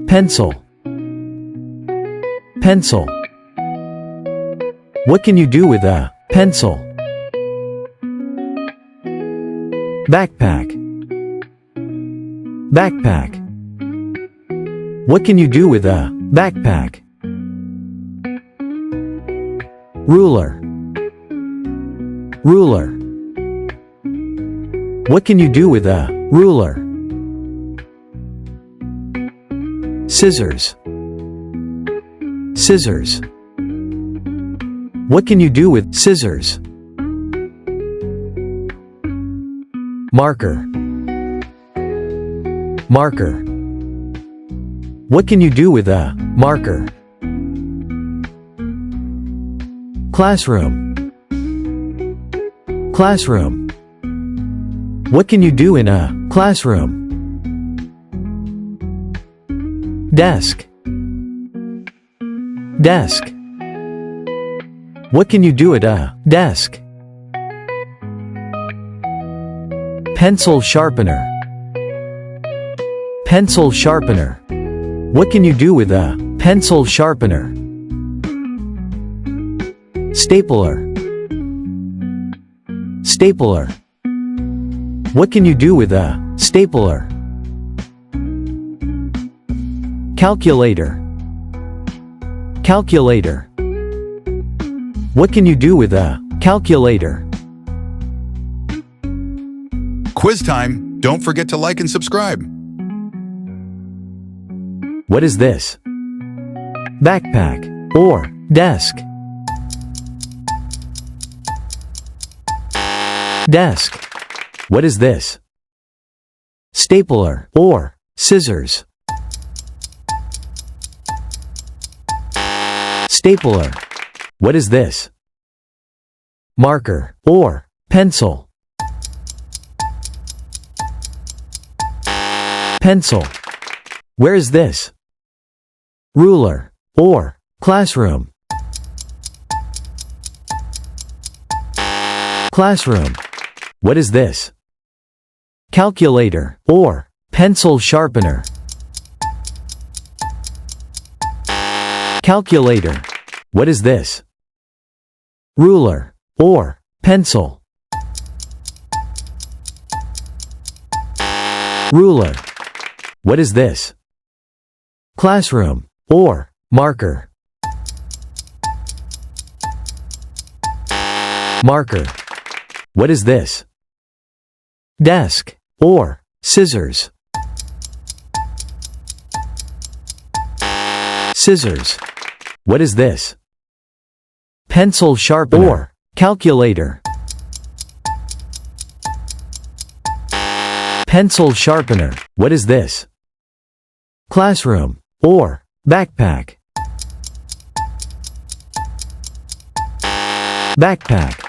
Pencil. Pencil. What can you do with a pencil? Backpack. Backpack. What can you do with a backpack? Ruler. Ruler. What can you do with a ruler? Scissors. Scissors. What can you do with scissors? Marker. Marker. What can you do with a marker? Classroom. Classroom. What can you do in a classroom? Desk. Desk. What can you do at a desk? Pencil sharpener. Pencil sharpener. What can you do with a pencil sharpener? Stapler. Stapler. What can you do with a stapler? Calculator. Calculator. What can you do with a calculator? Quiz time! Don't forget to like and subscribe. What is this? Backpack or desk? Desk. What is this? Stapler or scissors? Stapler. What is this? Marker or pencil? Pencil. Where is this? Ruler or classroom? Classroom. What is this? Calculator or pencil sharpener? Calculator. What is this? Ruler or pencil? Ruler. What is this? Classroom or marker? Marker. What is this? Desk or scissors? Scissors. What is this? Pencil sharpener or calculator? Pencil sharpener. What is this? Classroom or backpack? Backpack.